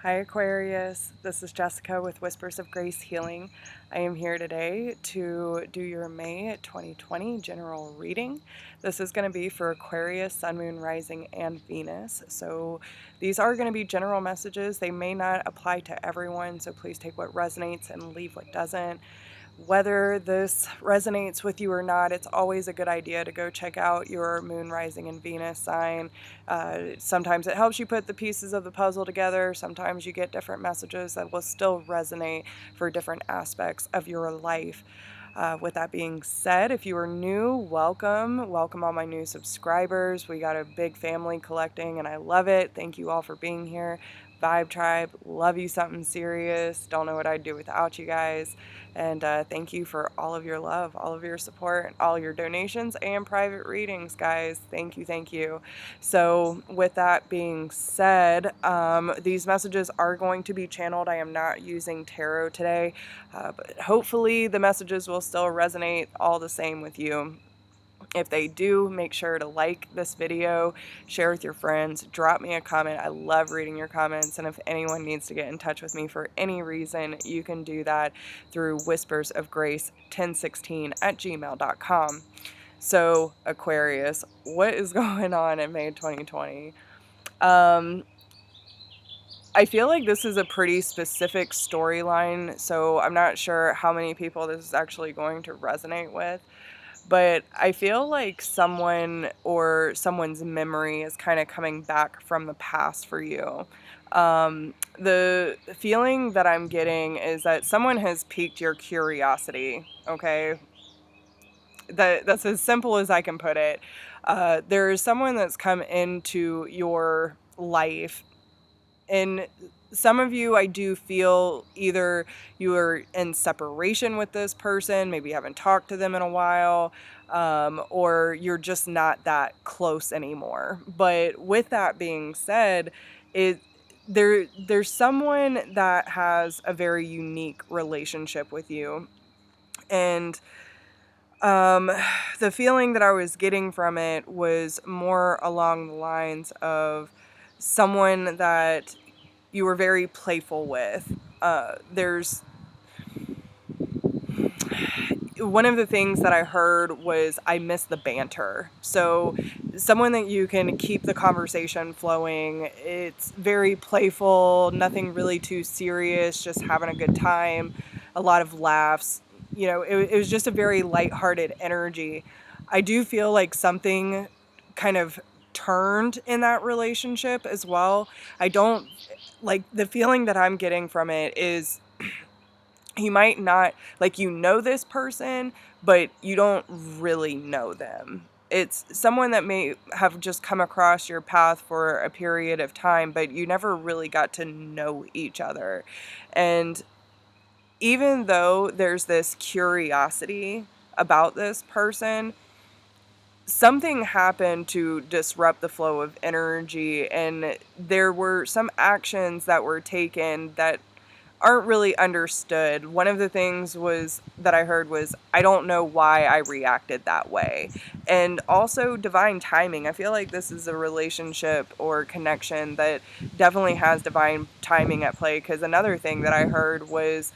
Hi Aquarius, this is Jessica with Whispers of Grace Healing. I am here today to do your May 2020 general reading. This is going to be for Aquarius, Sun, Moon, Rising, and Venus. So these are going to be general messages. They may not apply to everyone, so please take what resonates and leave what doesn't. Whether this resonates with you or not, it's always a good idea to go check out your moon, rising, and Venus sign. Sometimes it helps you put the pieces of the puzzle together. Sometimes you get different messages that will still resonate for different aspects of your life. With that being said, if you are new, welcome. Welcome all my new subscribers. We got a big family collecting and I love it. Thank you all for being here. Vibe Tribe, love you something serious. Don't know what I'd do without you guys. And thank you for all of your love, all of your support, all your donations and private readings, guys. Thank you, thank you. So with that being said, these messages are going to be channeled. I am not using tarot today, but hopefully the messages will still resonate all the same with you. If they do, make sure to like this video, share with your friends, drop me a comment. I love reading your comments, and if anyone needs to get in touch with me for any reason, you can do that through whispersofgrace1016@gmail.com. So, Aquarius, what is going on in May 2020? I feel like this is a pretty specific storyline, so I'm not sure how many people this is actually going to resonate with. But I feel like someone or someone's memory is kind of coming back from the past for you. The feeling that I'm getting is that someone has piqued your curiosity, okay? That's as simple as I can put it. There's someone that's come into your life, and some of you, I do feel either you are in separation with this person, maybe you haven't talked to them in a while, or you're just not that close anymore. But with that being said, there's someone that has a very unique relationship with you. And the feeling that I was getting from it was more along the lines of someone that you were very playful with. There's one of the things that I heard was I miss the banter. So someone that you can keep the conversation flowing. It's very playful, nothing really too serious, just having a good time, a lot of laughs. You know, it was just a very lighthearted energy. I do feel like something kind of turned in that relationship as well. I don't like the feeling that I'm getting from it is you might not, like, you know this person, but you don't really know them. It's someone that may have just come across your path for a period of time, but you never really got to know each other. And even though there's this curiosity about this person, something happened to disrupt the flow of energy, and there were some actions that were taken that aren't really understood. One of the things was that I heard was, I don't know why I reacted that way. And also divine timing. I feel like this is a relationship or connection that definitely has divine timing at play, because another thing that I heard was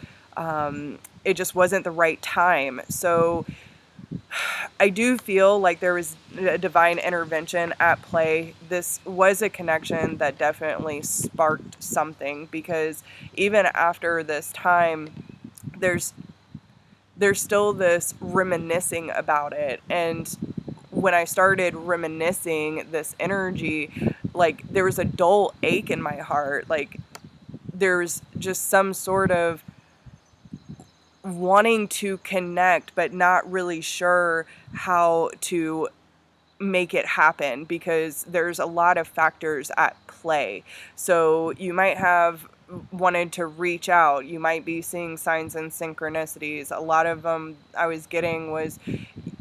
it just wasn't the right time. So I do feel like there was a divine intervention at play. This was a connection that definitely sparked something, because even after this time, there's still this reminiscing about it. And when I started reminiscing this energy, like, there was a dull ache in my heart. Like, there's just some sort of wanting to connect, but not really sure how to make it happen, because there's a lot of factors at play. So you might have wanted to reach out, you might be seeing signs and synchronicities. A lot of them I was getting was,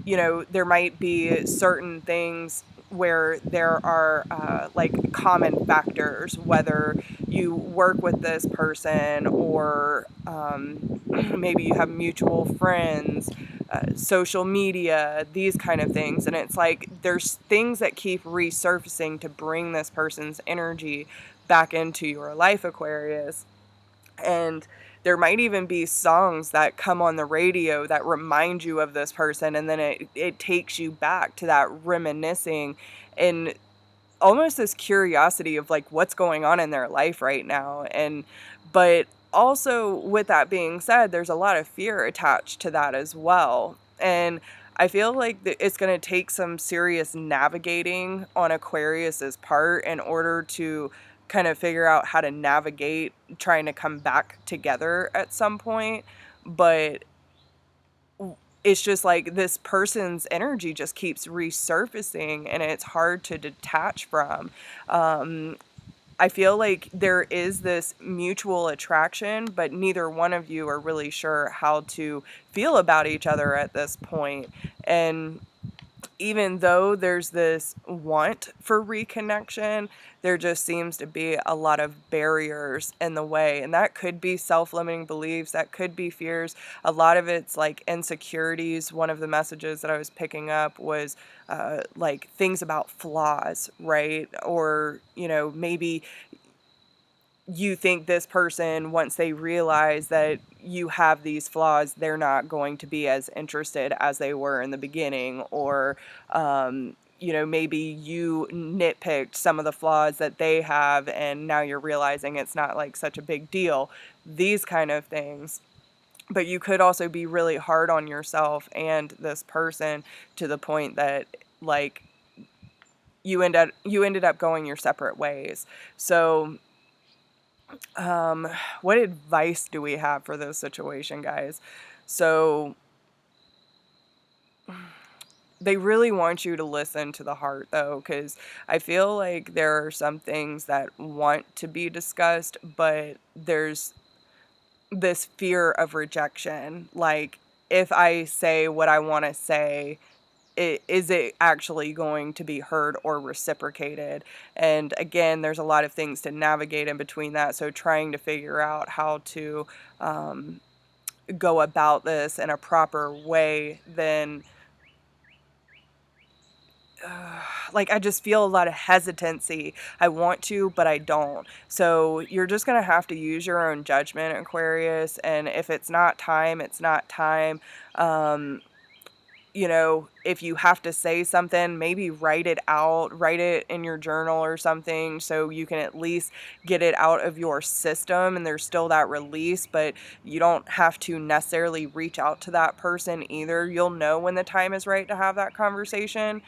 you know, there might be certain things where there are like common factors, whether you work with this person or maybe you have mutual friends, social media, these kind of things. And it's like there's things that keep resurfacing to bring this person's energy back into your life, Aquarius. And there might even be songs that come on the radio that remind you of this person, and then it takes you back to that reminiscing and almost this curiosity of like what's going on in their life right now. And but also, with that being said, there's a lot of fear attached to that as well. And I feel like it's going to take some serious navigating on Aquarius's part in order to kind of figure out how to navigate trying to come back together at some point. But it's just like this person's energy just keeps resurfacing and it's hard to detach from. Um, I feel like there is this mutual attraction, but neither one of you are really sure how to feel about each other at this point. And even though there's this want for reconnection, there just seems to be a lot of barriers in the way. And that could be self-limiting beliefs, that could be fears. A lot of it's like insecurities. One of the messages that I was picking up was like things about flaws, right? Or, you know, maybe you think this person, once they realize that you have these flaws, they're not going to be as interested as they were in the beginning. Or, you know, maybe you nitpicked some of the flaws that they have, and now you're realizing it's not like such a big deal. These kind of things. But you could also be really hard on yourself and this person to the point that, like, you ended up going your separate ways. So what advice do we have for this situation, guys? So they really want you to listen to the heart, though, because I feel like there are some things that want to be discussed, but there's this fear of rejection. Like, if I say what I want to say, is it actually going to be heard or reciprocated? And again, there's a lot of things to navigate in between that. So trying to figure out how to go about this in a proper way, then like I just feel a lot of hesitancy. I want to, but I don't. So you're just going to have to use your own judgment, Aquarius. And if it's not time, it's not time. You know, if you have to say something, maybe write it out, write it in your journal or something so you can at least get it out of your system and there's still that release, but you don't have to necessarily reach out to that person either. You'll know when the time is right to have that conversation.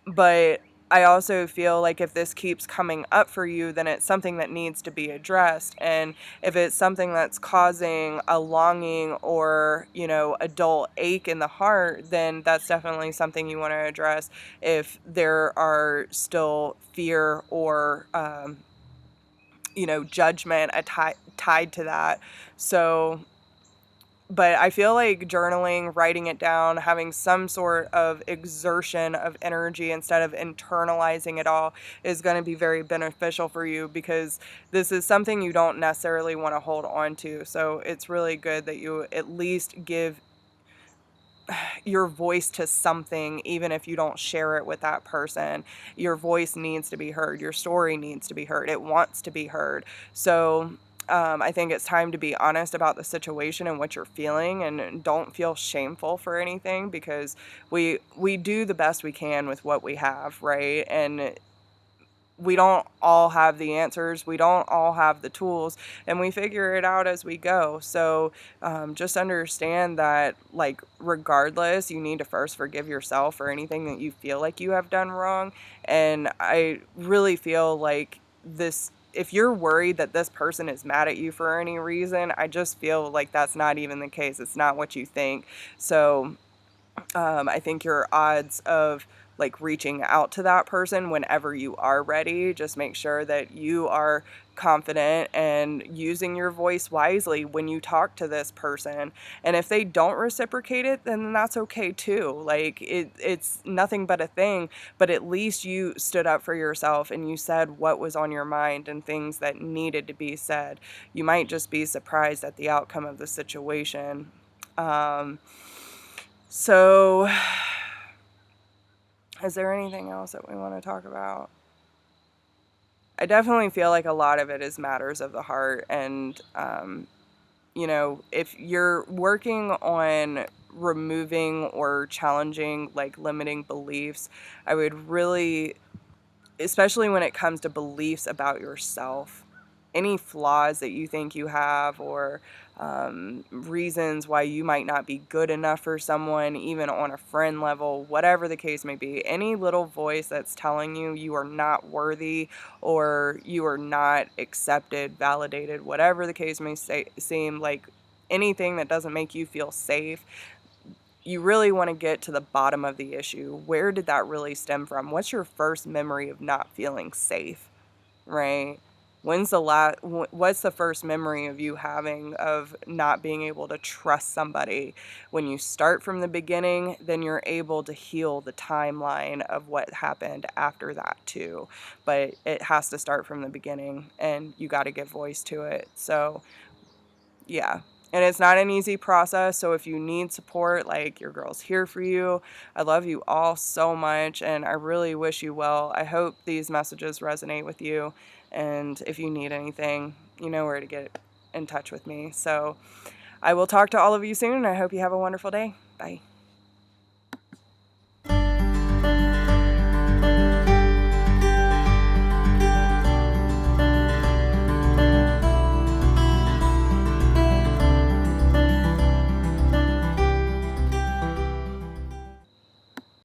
But I also feel like if this keeps coming up for you, then it's something that needs to be addressed. And if it's something that's causing a longing or, you know, a dull ache in the heart, then that's definitely something you want to address. If there are still fear or, you know, judgment tied to that. So, but I feel like journaling, writing it down, having some sort of exertion of energy instead of internalizing it all is going to be very beneficial for you, because this is something you don't necessarily want to hold on to. So it's really good that you at least give your voice to something, even if you don't share it with that person. Your voice needs to be heard. Your story needs to be heard. It wants to be heard. So I think it's time to be honest about the situation and what you're feeling, and don't feel shameful for anything, because we do the best we can with what we have, right? And we don't all have the answers. We don't all have the tools, and we figure it out as we go. So just understand that, like, regardless, you need to first forgive yourself for anything that you feel like you have done wrong. And I really feel like this, if you're worried that this person is mad at you for any reason, I just feel like that's not even the case. It's not what you think. So I think your odds of like reaching out to that person whenever you are ready, just make sure that you are confident and using your voice wisely when you talk to this person. And if they don't reciprocate it, then that's okay too. Like it's nothing but a thing, but at least you stood up for yourself and you said what was on your mind and things that needed to be said. You might just be surprised at the outcome of the situation. So, is there anything else that we want to talk about? I definitely feel like a lot of it is matters of the heart. And, you know, if you're working on removing or challenging like limiting beliefs, I would really, especially when it comes to beliefs about yourself, any flaws that you think you have, or reasons why you might not be good enough for someone, even on a friend level, whatever the case may be, any little voice that's telling you you are not worthy or you are not accepted, validated, whatever the case may seem, like anything that doesn't make you feel safe, you really want to get to the bottom of the issue. Where did that really stem from? What's your first memory of not feeling safe, right? What's the first memory of you having of not being able to trust somebody? When you start from the beginning, then you're able to heal the timeline of what happened after that too. But it has to start from the beginning, and you got to give voice to it. So yeah. And it's not an easy process. So if you need support, like, your girl's here for you. I love you all so much, and I really wish you well. I hope these messages resonate with you. And if you need anything, you know where to get in touch with me. So I will talk to all of you soon. I hope you have a wonderful day. Bye.